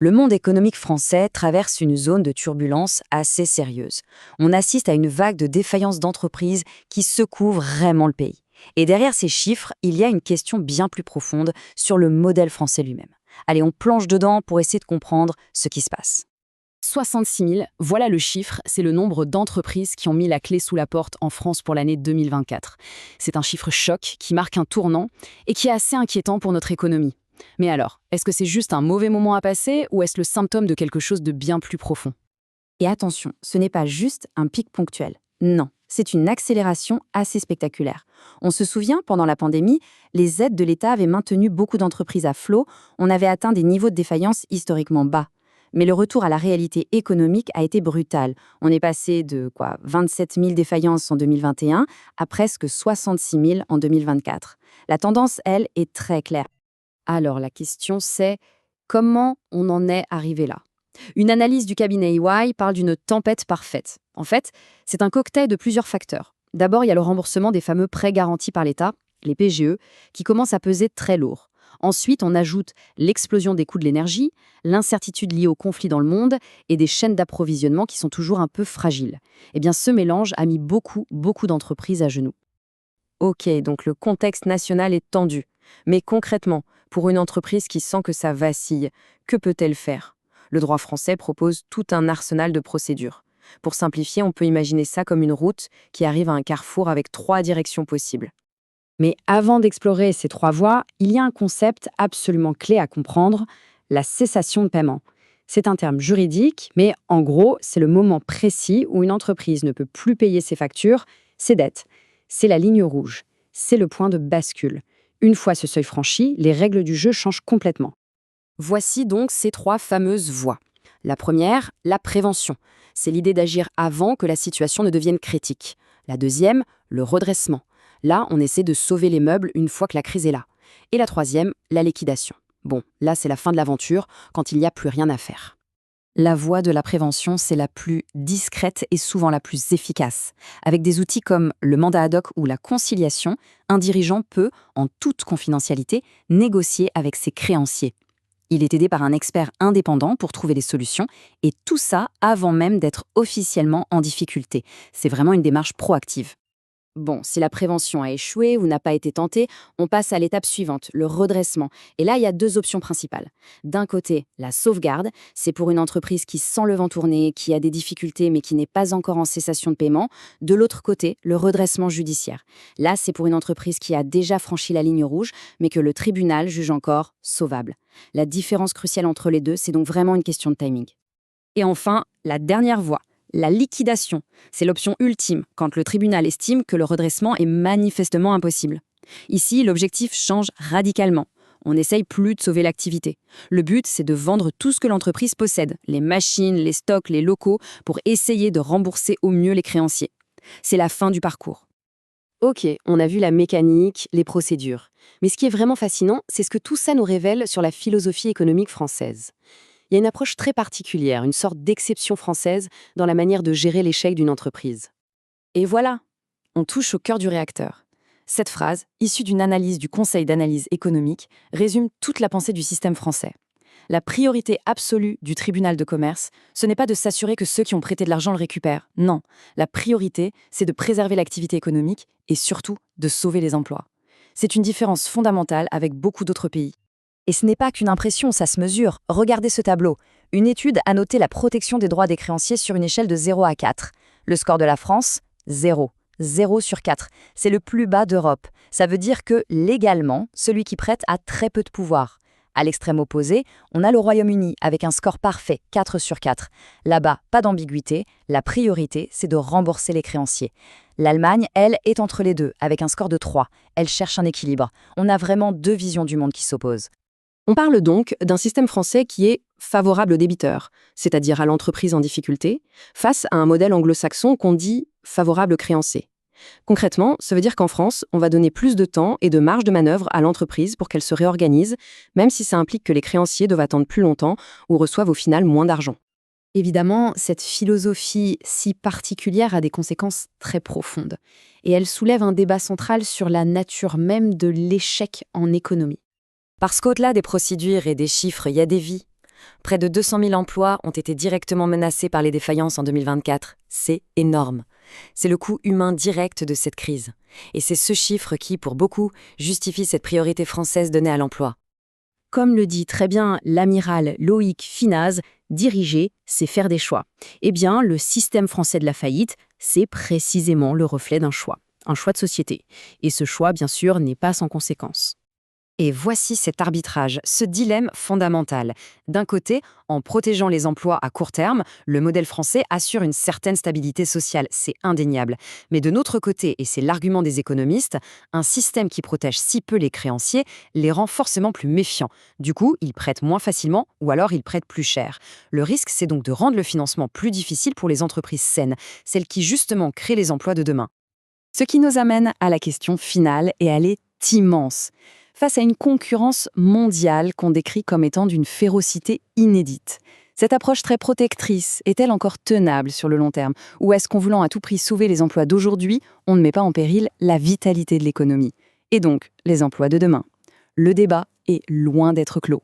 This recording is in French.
Le monde économique français traverse une zone de turbulence assez sérieuse. On assiste à une vague de défaillances d'entreprises qui secoue vraiment le pays. Et derrière ces chiffres, il y a une question bien plus profonde sur le modèle français lui-même. Allez, on plonge dedans pour essayer de comprendre ce qui se passe. 66 000, voilà le chiffre, c'est le nombre d'entreprises qui ont mis la clé sous la porte en France pour l'année 2024. C'est un chiffre choc qui marque un tournant et qui est assez inquiétant pour notre économie. Mais alors, est-ce que c'est juste un mauvais moment à passer ou est-ce le symptôme de quelque chose de bien plus profond? Et attention, ce n'est pas juste un pic ponctuel. Non, c'est une accélération assez spectaculaire. On se souvient, pendant la pandémie, les aides de l'État avaient maintenu beaucoup d'entreprises à flot, on avait atteint des niveaux de défaillance historiquement bas. Mais le retour à la réalité économique a été brutal. On est passé de 27 000 défaillances en 2021 à presque 66 000 en 2024. La tendance, elle, est très claire. Alors la question c'est, comment on en est arrivé là? Une analyse du cabinet EY parle d'une tempête parfaite. En fait, c'est un cocktail de plusieurs facteurs. D'abord, il y a le remboursement des fameux prêts garantis par l'État, les PGE, qui commencent à peser très lourd. Ensuite, on ajoute l'explosion des coûts de l'énergie, l'incertitude liée au conflit dans le monde et des chaînes d'approvisionnement qui sont toujours un peu fragiles. Eh bien, ce mélange a mis beaucoup d'entreprises à genoux. Ok, donc le contexte national est tendu. Mais concrètement, pour une entreprise qui sent que ça vacille, que peut-elle faire? Le droit français propose tout un arsenal de procédures. Pour simplifier, on peut imaginer ça comme une route qui arrive à un carrefour avec 3 directions possibles. Mais avant d'explorer ces trois voies, il y a un concept absolument clé à comprendre, la cessation de paiement. C'est un terme juridique, mais en gros, c'est le moment précis où une entreprise ne peut plus payer ses factures, ses dettes. C'est la ligne rouge. C'est le point de bascule. Une fois ce seuil franchi, les règles du jeu changent complètement. Voici donc ces trois fameuses voies. La première, la prévention. C'est l'idée d'agir avant que la situation ne devienne critique. La deuxième, le redressement. Là, on essaie de sauver les meubles une fois que la crise est là. Et la troisième, la liquidation. Bon, là, c'est la fin de l'aventure, quand il n'y a plus rien à faire. La voie de la prévention, c'est la plus discrète et souvent la plus efficace. Avec des outils comme le mandat ad hoc ou la conciliation, un dirigeant peut, en toute confidentialité, négocier avec ses créanciers. Il est aidé par un expert indépendant pour trouver des solutions, et tout ça avant même d'être officiellement en difficulté. C'est vraiment une démarche proactive. Bon, si la prévention a échoué ou n'a pas été tentée, on passe à l'étape suivante, le redressement. Et là, il y a deux options principales. D'un côté, la sauvegarde, c'est pour une entreprise qui sent le vent tourner, qui a des difficultés mais qui n'est pas encore en cessation de paiement. De l'autre côté, le redressement judiciaire. Là, c'est pour une entreprise qui a déjà franchi la ligne rouge, mais que le tribunal juge encore sauvable. La différence cruciale entre les deux, c'est donc vraiment une question de timing. Et enfin, la dernière voie. La liquidation, c'est l'option ultime quand le tribunal estime que le redressement est manifestement impossible. Ici, l'objectif change radicalement. On n'essaye plus de sauver l'activité. Le but, c'est de vendre tout ce que l'entreprise possède, les machines, les stocks, les locaux, pour essayer de rembourser au mieux les créanciers. C'est la fin du parcours. Ok, on a vu la mécanique, les procédures. Mais ce qui est vraiment fascinant, c'est ce que tout ça nous révèle sur la philosophie économique française. Il y a une approche très particulière, une sorte d'exception française dans la manière de gérer l'échec d'une entreprise. Et voilà, on touche au cœur du réacteur. Cette phrase, issue d'une analyse du Conseil d'analyse économique, résume toute la pensée du système français. La priorité absolue du tribunal de commerce, ce n'est pas de s'assurer que ceux qui ont prêté de l'argent le récupèrent. Non, la priorité, c'est de préserver l'activité économique et surtout de sauver les emplois. C'est une différence fondamentale avec beaucoup d'autres pays. Et ce n'est pas qu'une impression, ça se mesure. Regardez ce tableau. Une étude a noté la protection des droits des créanciers sur une échelle de 0 à 4. Le score de la France, 0. 0 sur 4. C'est le plus bas d'Europe. Ça veut dire que, légalement, celui qui prête a très peu de pouvoir. À l'extrême opposé, on a le Royaume-Uni avec un score parfait, 4 sur 4. Là-bas, pas d'ambiguïté. La priorité, c'est de rembourser les créanciers. L'Allemagne, elle, est entre les deux, avec un score de 3. Elle cherche un équilibre. On a vraiment deux visions du monde qui s'opposent. On parle donc d'un système français qui est favorable aux débiteurs, c'est-à-dire à l'entreprise en difficulté, face à un modèle anglo-saxon qu'on dit favorable aux créanciers. Concrètement, ça veut dire qu'en France, on va donner plus de temps et de marge de manœuvre à l'entreprise pour qu'elle se réorganise, même si ça implique que les créanciers doivent attendre plus longtemps ou reçoivent au final moins d'argent. Évidemment, cette philosophie si particulière a des conséquences très profondes. Et elle soulève un débat central sur la nature même de l'échec en économie. Parce qu'au-delà des procédures et des chiffres, il y a des vies. Près de 200 000 emplois ont été directement menacés par les défaillances en 2024. C'est énorme. C'est le coût humain direct de cette crise. Et c'est ce chiffre qui, pour beaucoup, justifie cette priorité française donnée à l'emploi. Comme le dit très bien l'amiral Loïc Finaz, diriger, c'est faire des choix. Eh bien, le système français de la faillite, c'est précisément le reflet d'un choix de société. Et ce choix, bien sûr, n'est pas sans conséquences. Et voici cet arbitrage, ce dilemme fondamental. D'un côté, en protégeant les emplois à court terme, le modèle français assure une certaine stabilité sociale, c'est indéniable. Mais de notre côté, et c'est l'argument des économistes, un système qui protège si peu les créanciers les rend forcément plus méfiants. Du coup, ils prêtent moins facilement ou alors ils prêtent plus cher. Le risque, c'est donc de rendre le financement plus difficile pour les entreprises saines, celles qui justement créent les emplois de demain. Ce qui nous amène à la question finale, et elle est immense. Face à une concurrence mondiale qu'on décrit comme étant d'une férocité inédite. Cette approche très protectrice est-elle encore tenable sur le long terme? Ou est-ce qu'en voulant à tout prix sauver les emplois d'aujourd'hui, on ne met pas en péril la vitalité de l'économie? Et donc, les emplois de demain? Le débat est loin d'être clos.